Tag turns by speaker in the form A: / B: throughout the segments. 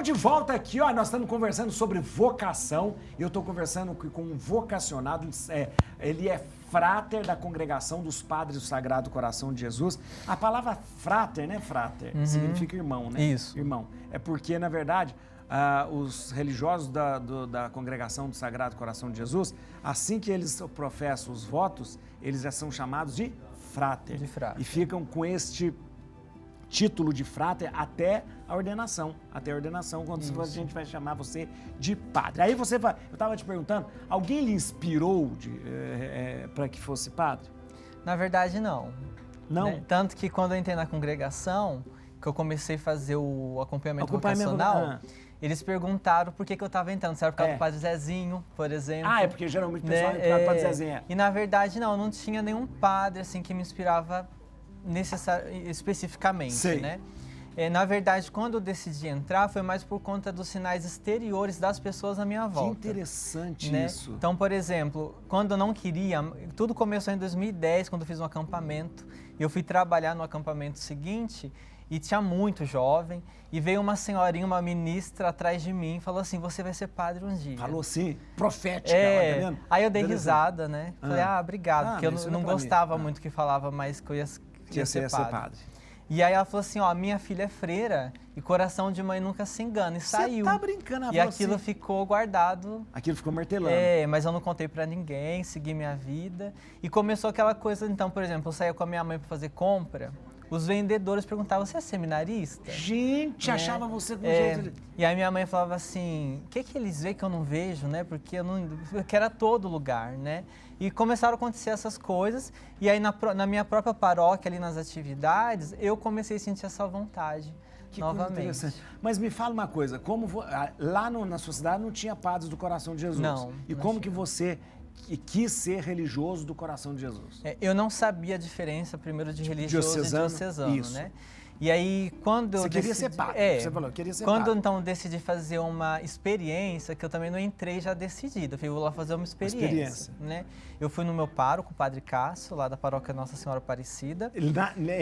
A: Estamos de volta aqui, ó. Nós estamos conversando sobre vocação. Eu estou conversando com um vocacionado. Ele é fráter da Congregação dos Padres do Sagrado Coração de Jesus. A palavra fráter, né, fráter? Significa irmão, né?
B: Isso.
A: Irmão. É porque, na verdade, os religiosos da Congregação do Sagrado Coração de Jesus, assim que eles professam os votos, eles já são chamados de fráter.
B: De fráter.
A: E ficam com este título de fráter até a ordenação. Até a ordenação, quando a gente vai chamar você de padre. Aí você vai... Eu estava te perguntando, alguém lhe inspirou para que fosse padre?
B: Na verdade, não.
A: Não?
B: Né? Tanto que quando eu entrei na congregação, que eu comecei a fazer o acompanhamento vocacional, eles perguntaram por que eu estava entrando. Se era por causa do Padre Zezinho, por exemplo.
A: É porque geralmente o pessoal entra no Padre Zezinho.
B: E na verdade, não tinha nenhum padre assim que me inspirava especificamente,
A: Sei.
B: né? Na verdade, quando eu decidi entrar, foi mais por conta dos sinais exteriores das pessoas à minha volta.
A: Que interessante,
B: né?
A: isso.
B: Então, por exemplo, quando eu não queria, tudo começou em 2010, quando eu fiz um acampamento. Eu fui trabalhar no acampamento seguinte e tinha muito jovem, e veio uma senhorinha, uma ministra atrás de mim e falou assim, você vai ser padre um dia.
A: Falou assim, profética, tá vendo?
B: Aí eu dei risada, né? Falei, obrigado, porque eu não gostava muito que falava, mas que eu ia ser padre. E aí ela falou assim, ó, minha filha é freira e coração de mãe nunca se engana. E saiu.
A: Você tá brincando,
B: e aquilo ficou guardado.
A: Aquilo ficou martelando.
B: Mas eu não contei pra ninguém, segui minha vida. E começou aquela coisa, então, por exemplo, eu saía com a minha mãe pra fazer compra, os vendedores perguntavam, você é seminarista?
A: Gente, achava você com jeito de...
B: E aí minha mãe falava assim, o que eles veem que eu não vejo, né? Porque porque era todo lugar, né? E começaram a acontecer essas coisas, e aí na minha própria paróquia, ali nas atividades, eu comecei a sentir essa vontade novamente.
A: Coisa interessante. Mas me fala uma coisa, lá na sua cidade não tinha padres do Coração de Jesus?
B: Não.
A: E como que você quis ser religioso do Coração de Jesus?
B: Eu não sabia a diferença, primeiro, de religioso e diocesano,
A: isso.
B: né? E aí, quando eu
A: queria ser padre, você falou, queria ser
B: quando
A: padre.
B: Então eu decidi fazer uma experiência, que eu também não entrei já decidida, eu falei, vou lá fazer uma experiência. Né? Eu fui no meu pároco, o Padre Cássio, lá da paróquia Nossa Senhora Aparecida.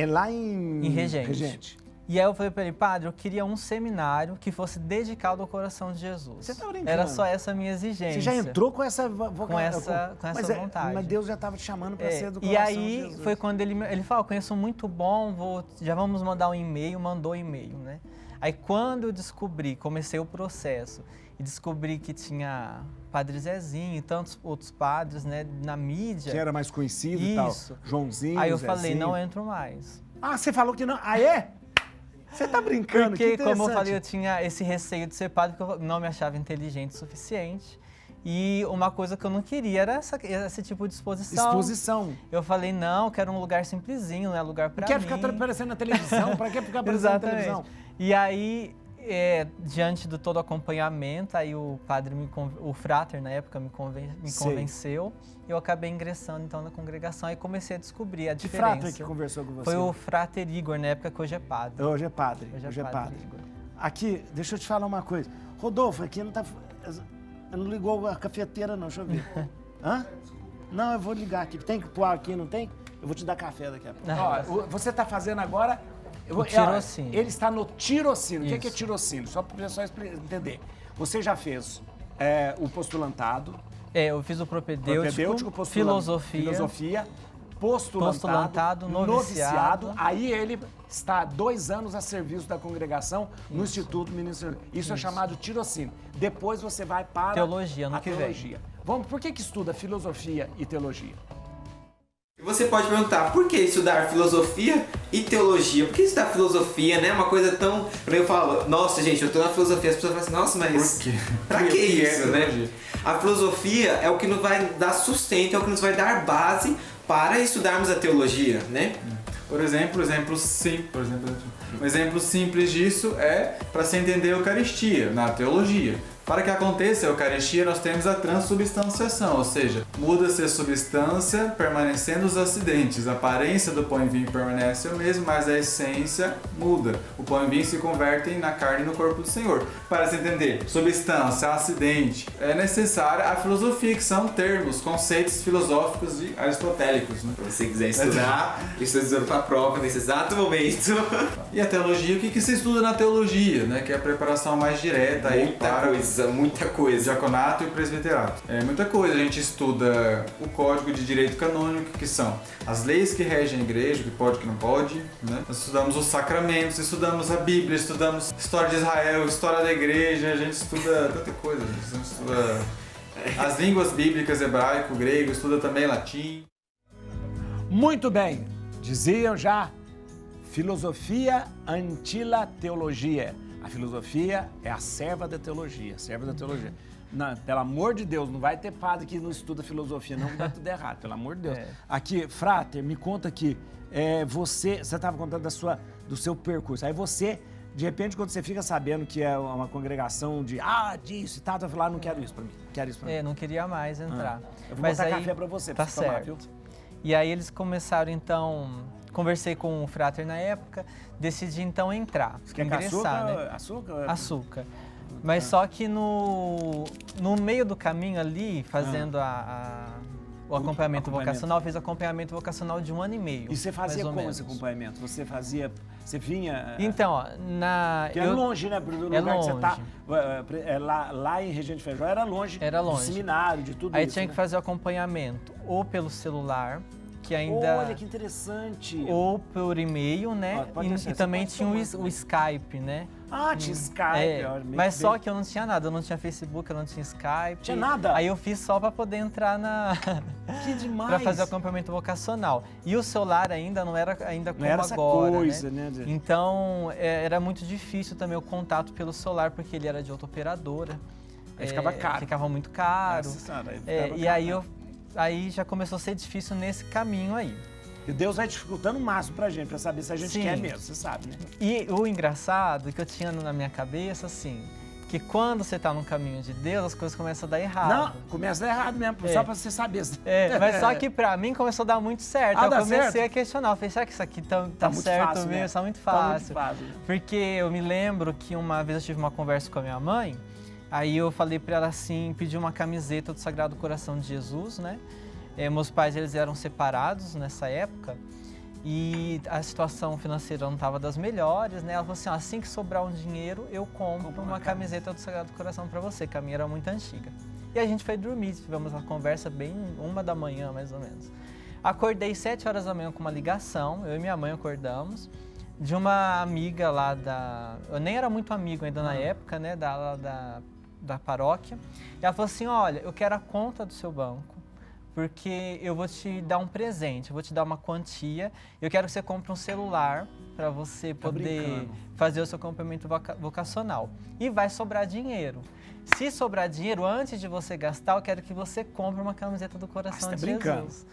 A: Lá em
B: Regente. E aí eu falei para ele, padre, eu queria um seminário que fosse dedicado ao Coração de Jesus.
A: Você tá brincando?
B: Era só essa a minha exigência.
A: Você já entrou com essa
B: vontade.
A: Mas Deus já estava te chamando para ser do Coração
B: de Jesus.
A: E
B: aí foi quando ele falou, conheço muito bom, já vamos mandar um e-mail, mandou e-mail, né? Aí quando eu descobri, comecei o processo e descobri que tinha Padre Zezinho e tantos outros padres, né, na mídia.
A: Que era mais conhecido e tal. Joãozinho,
B: Aí eu
A: Zezinho.
B: falei, não entro mais.
A: Você falou que não? É? Você tá brincando,
B: porque, como eu falei, eu tinha esse receio de ser padre, porque eu não me achava inteligente o suficiente. E uma coisa que eu não queria era esse tipo de exposição. Eu falei, não, eu quero um lugar simplesinho, não é lugar pra mim.
A: Quer ficar aparecendo na televisão? Pra que ficar aparecendo na televisão?
B: E aí, diante de todo o acompanhamento, aí o padre, o fráter na época, me convenceu. Eu acabei ingressando então na congregação e comecei a descobrir a diferença.
A: Que fráter que conversou com você?
B: Foi o fráter Igor, na época que hoje é padre.
A: Hoje é padre.
B: Igor.
A: Aqui, deixa eu te falar uma coisa. Rodolfo, aqui não ligou a cafeteira não, deixa eu ver. Hã? Não, eu vou ligar aqui. Tem que pôr aqui, não tem? Eu vou te dar café daqui a pouco. Ó, você está fazendo agora...
B: O tirocínio.
A: Ele está no tirocínio. O que é tirocínio? Só para o pessoal entender. Você já fez o postulantado.
B: Eu fiz o propedêutico, filosofia, postulantado, noviciado.
A: Aí ele está há 2 anos a serviço da congregação no Instituto Ministerial. Isso é chamado tirocínio. Depois você vai para
B: teologia,
A: a teologia. Por que estuda filosofia e teologia?
C: Você pode perguntar, por que estudar filosofia e teologia? Por que estudar filosofia, né? Uma coisa tão... Eu falo, nossa, gente, eu tô na filosofia. As pessoas falam assim, nossa, mas...
A: Por quê?
C: Pra que isso, né? A filosofia é o que nos vai dar sustento, é o que nos vai dar base para estudarmos a teologia, né?
D: Um exemplo simples disso é para se entender a Eucaristia, na teologia. Para que aconteça a Eucaristia, nós temos a transubstanciação, ou seja, muda-se a substância, permanecendo os acidentes. A aparência do pão e vinho permanece o mesmo, mas a essência muda. O pão e vinho se convertem na carne e no corpo do Senhor. Para se entender substância, acidente, é necessária a filosofia, que são termos, conceitos filosóficos e aristotélicos. Né?
C: Se você quiser estudar, estou estudando para a prova nesse exato momento.
D: E a teologia, o que se estuda na teologia, né? Que é a preparação mais direta aí para
C: Muita
D: o
C: coisa.
D: diaconato e o presbiterato. É muita coisa. A gente estuda o Código de Direito Canônico, que são as leis que regem a igreja, o que pode e o que não pode. Né? Nós estudamos os sacramentos, estudamos a Bíblia, estudamos história de Israel, história da igreja, a gente estuda tanta coisa. A gente estuda as línguas bíblicas, hebraico, grego, estuda também latim.
A: Muito bem, diziam já, filosofia antila teologia. A filosofia é a serva da teologia, Não, pelo amor de Deus, não vai ter padre que não estuda filosofia, não, dá tudo errado, pelo amor de Deus. Aqui, Frater, me conta aqui, você estava contando do seu percurso, aí você, de repente, quando você fica sabendo que é uma congregação disso e tal, você fala, não quero isso pra mim,
B: Não queria mais entrar.
A: Eu vou botar café pra você, pra você tomar, viu?
B: E aí eles começaram, então, conversei com o Frater na época, decidi então entrar, ingressar, né? Açúcar. Mas só que no meio do caminho ali, fazendo o acompanhamento vocacional, fiz acompanhamento vocacional de 1 ano e meio.
A: E você fazia como esse acompanhamento? Você vinha...
B: Então,
A: que é longe, né? Do lugar
B: longe.
A: Que você tá. Lá em Regente Feijó era longe. Do seminário, de tudo
B: aí
A: isso.
B: Aí tinha que fazer o acompanhamento ou pelo celular, que ainda...
A: Olha que interessante!
B: Ou por e-mail, né? E também tinha o Skype, né?
A: Tinha Skype.
B: Mas só que eu não tinha nada, eu não tinha Facebook, eu não tinha Skype.
A: Tinha nada?
B: Aí eu fiz só para poder entrar
A: Que demais!
B: Para fazer o acompanhamento vocacional. E o celular ainda não era como
A: não era
B: agora,
A: coisa,
B: né? Então era muito difícil também o contato pelo celular, porque ele era de outra operadora.
A: Aí ficava caro.
B: Ficava muito caro.
A: Nossa senhora,
B: aí já começou a ser difícil nesse caminho aí.
A: E Deus vai dificultando o máximo pra gente, pra saber se a gente quer mesmo, você sabe, né?
B: E o engraçado que eu tinha na minha cabeça, assim, que quando você tá no caminho de Deus, as coisas começam a dar errado.
A: Não, começa a dar errado mesmo, só pra você saber.
B: Mas só que pra mim começou a dar muito certo. Eu comecei a questionar, eu falei, será que isso aqui tá certo
A: fácil,
B: mesmo?
A: Né?
B: Tá muito fácil.
A: Tá muito fácil.
B: Porque eu me lembro que uma vez eu tive uma conversa com a minha mãe, aí eu falei pra ela assim, pedi uma camiseta do Sagrado Coração de Jesus, né? Meus pais, eles eram separados nessa época e a situação financeira não estava das melhores, né? Ela falou assim, assim que sobrar um dinheiro, eu compro uma camiseta do Sagrado Coração para você, que a minha era muito antiga. E a gente foi dormir, tivemos uma conversa bem 1 da manhã, mais ou menos. Acordei 7 horas da manhã com uma ligação, eu e minha mãe acordamos, de uma amiga lá eu nem era muito amigo ainda na época, né? Da paróquia. E ela falou assim, olha, eu quero a conta do seu banco, porque eu vou te dar um presente, eu vou te dar uma quantia, eu quero que você compre um celular para você poder fazer o seu acompanhamento vocacional. E vai sobrar dinheiro. Se sobrar dinheiro, antes de você gastar, eu quero que você compre uma camiseta do Coração de Jesus.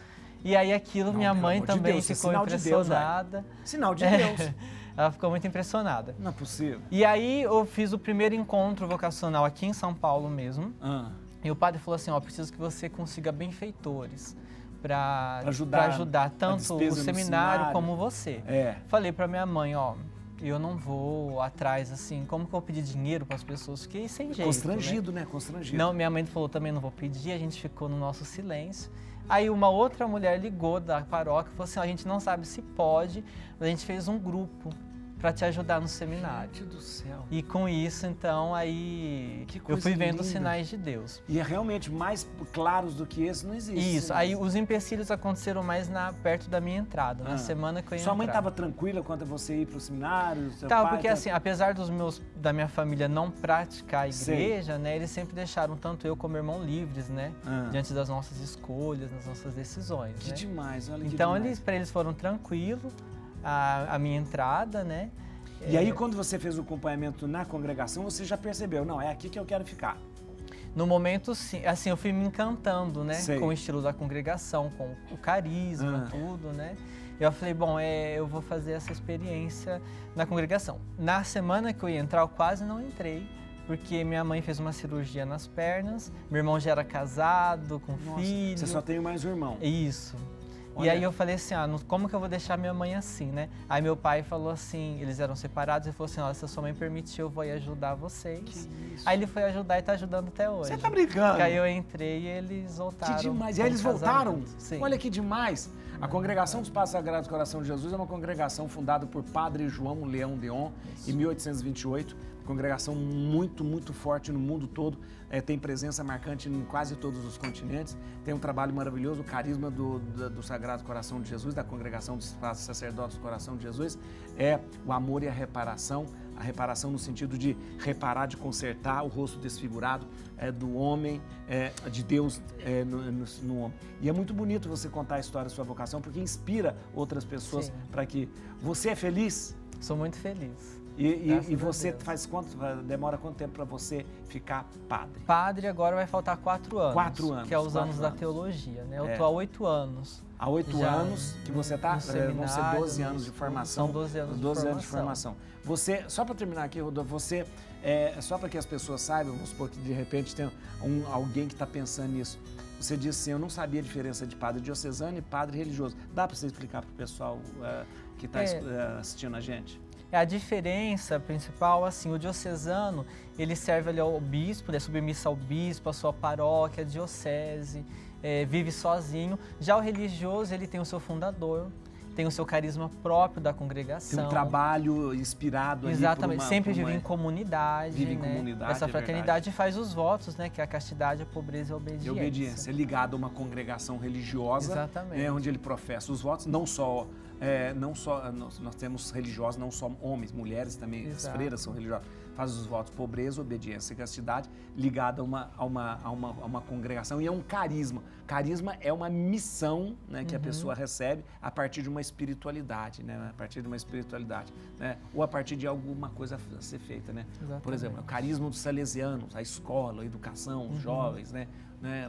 B: E aí aquilo, minha mãe também ficou impressionada.
A: Sinal de Deus.
B: Ela ficou muito impressionada.
A: Não é possível.
B: E aí eu fiz o primeiro encontro vocacional aqui em São Paulo mesmo. E o padre falou assim, preciso que você consiga benfeitores para ajudar tanto o seminário como você. Falei para minha mãe, eu não vou atrás, assim, como que eu vou pedir dinheiro para as pessoas? Fiquei sem jeito.
A: Constrangido, né? Constrangido.
B: Não, minha mãe falou, também não vou pedir, a gente ficou no nosso silêncio. Aí uma outra mulher ligou da paróquia e falou assim, a gente não sabe se pode, mas a gente fez um grupo para te ajudar no seminário.
A: Gente do céu.
B: E com isso, então, aí eu fui vendo os sinais de Deus.
A: E é realmente mais claros do que esse não existe.
B: Isso, aí os empecilhos aconteceram mais perto da minha entrada, na semana que eu ia
A: Sua mãe
B: entrar.
A: estava tranquila quanto a você ir para o seminário?
B: Porque assim, apesar da minha família não praticar a igreja, né, eles sempre deixaram tanto eu como meu irmão livres, né, diante das nossas escolhas, das nossas decisões.
A: Que demais, olha que
B: então,
A: demais.
B: para eles foram tranquilos. A minha entrada, né?
A: E aí, quando você fez o acompanhamento na congregação, você já percebeu, não, é aqui que eu quero ficar.
B: No momento, sim, assim, eu fui me encantando, né? Com o estilo da congregação, com o carisma, tudo, né? Eu falei, bom, eu vou fazer essa experiência na congregação. Na semana que eu ia entrar, eu quase não entrei, porque minha mãe fez uma cirurgia nas pernas, meu irmão já era casado, com filho.
A: Você só tem mais um irmão.
B: Isso.
A: Olha.
B: E aí eu falei assim, como que eu vou deixar minha mãe assim, né? Aí meu pai falou assim, eles eram separados, ele falou assim, olha, se a sua mãe permitir, eu vou ir ajudar vocês.
A: Que isso?
B: Aí ele foi ajudar e tá ajudando até hoje.
A: Você tá brincando?
B: Porque aí eu entrei e eles voltaram.
A: Que demais. E aí
B: como
A: eles voltaram?
B: casamento. Sim.
A: Olha que demais. A Congregação dos Passos Sagrados do Coração de Jesus é uma congregação fundada por Padre João Leão Deon em 1828. Congregação muito, muito forte no mundo todo. Tem presença marcante em quase todos os continentes. Tem um trabalho maravilhoso, o carisma do Sagrado Coração de Jesus, da Congregação dos Sacerdotes do Coração de Jesus, é o amor e a reparação no sentido de reparar, de consertar o rosto desfigurado do homem, de Deus no homem. E é muito bonito você contar a história da sua vocação, porque inspira outras pessoas para que... Você é feliz?
B: Sou muito feliz.
A: E você demora quanto tempo para você ficar padre?
B: Padre agora vai faltar 4 anos.
A: 4 anos.
B: Que é os anos da teologia, né? Eu tô há 8 anos.
A: Há 8 anos que você está, vão ser 12 anos de formação.
B: São 12 anos
A: 12 anos de formação. Você, só para terminar aqui, Rodolfo, você, só para que as pessoas saibam, vamos supor que de repente tem alguém que está pensando nisso. Você disse assim, eu não sabia a diferença de padre diocesano e padre religioso. Dá para você explicar para o pessoal que está assistindo a gente?
B: A diferença principal, assim, o diocesano, ele serve ali ao bispo, ele é submisso ao bispo, à sua paróquia, a diocese, vive sozinho. Já o religioso, ele tem o seu fundador, tem o seu carisma próprio da congregação.
A: Tem um trabalho inspirado ali.
B: Exatamente, sempre vive em comunidade.
A: Vive em comunidade,
B: essa fraternidade faz os votos, né? Que é a castidade, a pobreza e a obediência.
A: E obediência, é ligado a uma congregação religiosa.
B: Exatamente.
A: Onde ele professa os votos, não só nós temos religiosos, não só homens, mulheres também, as freiras são religiosas. Faz os votos pobreza, obediência e castidade, ligado a uma congregação, e é um carisma. Carisma é uma missão, né, que a pessoa recebe a partir de uma espiritualidade, né, a partir de uma espiritualidade, né, ou a partir de alguma coisa a ser feita, né. Por exemplo, o carisma dos salesianos, a escola, a educação, os jovens, né,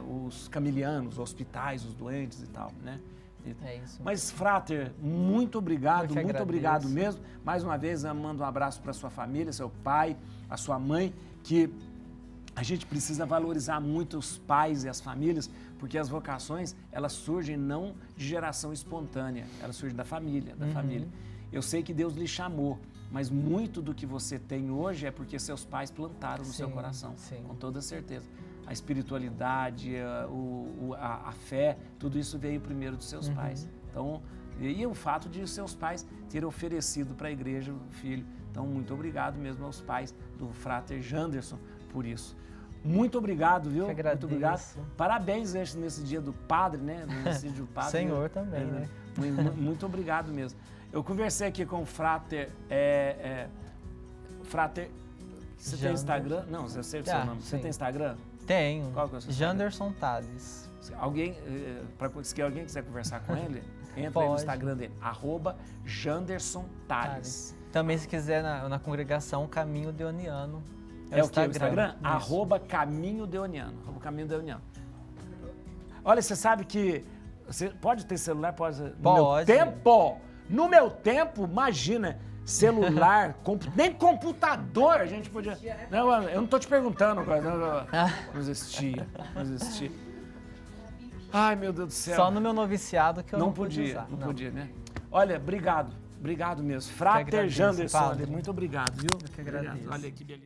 A: os camilianos, os hospitais, os doentes e tal, né.
B: É isso.
A: Mas, Frater, muito obrigado mesmo. Mais uma vez, eu mando um abraço para sua família, seu pai, a sua mãe, que a gente precisa valorizar muito os pais e as famílias, porque as vocações, elas surgem não de geração espontânea, elas surgem da família, Eu sei que Deus lhe chamou, mas muito do que você tem hoje é porque seus pais plantaram no seu coração, com toda certeza. A espiritualidade, a fé, tudo isso veio primeiro dos seus pais. Então, e o fato de seus pais terem oferecido para a igreja o filho. Então, muito obrigado mesmo aos pais do Frater Janderson por isso. Muito obrigado, viu? Muito obrigado. Parabéns nesse dia do padre, né? Nesse dia do padre.
B: Senhor também, né?
A: Muito obrigado mesmo. Eu conversei aqui com o Frater... Frater... Você tem Instagram? Não, eu sei o seu nome. Você tem Instagram?
B: Tenho.
A: Qual que é o seu
B: Janderson Tales.
A: Se alguém quiser conversar com ele, entra aí no Instagram dele, @Janderson Tales.
B: Também, se quiser, na congregação Caminho Deoniano.
A: É o que? O Instagram? @Caminho Deoniano. @Caminho Deoniano. Olha, você sabe que... Você pode ter celular? Pode. No meu tempo, imagina... Celular, nem computador a gente podia... Não, eu não tô te perguntando agora. Não existia. Ai, meu Deus do céu.
B: Só no meu noviciado que eu não podia usar.
A: Não podia, né? Olha, obrigado mesmo. Frater Janderson, muito obrigado, viu?
B: Eu que agradeço.
A: Olha que beleza.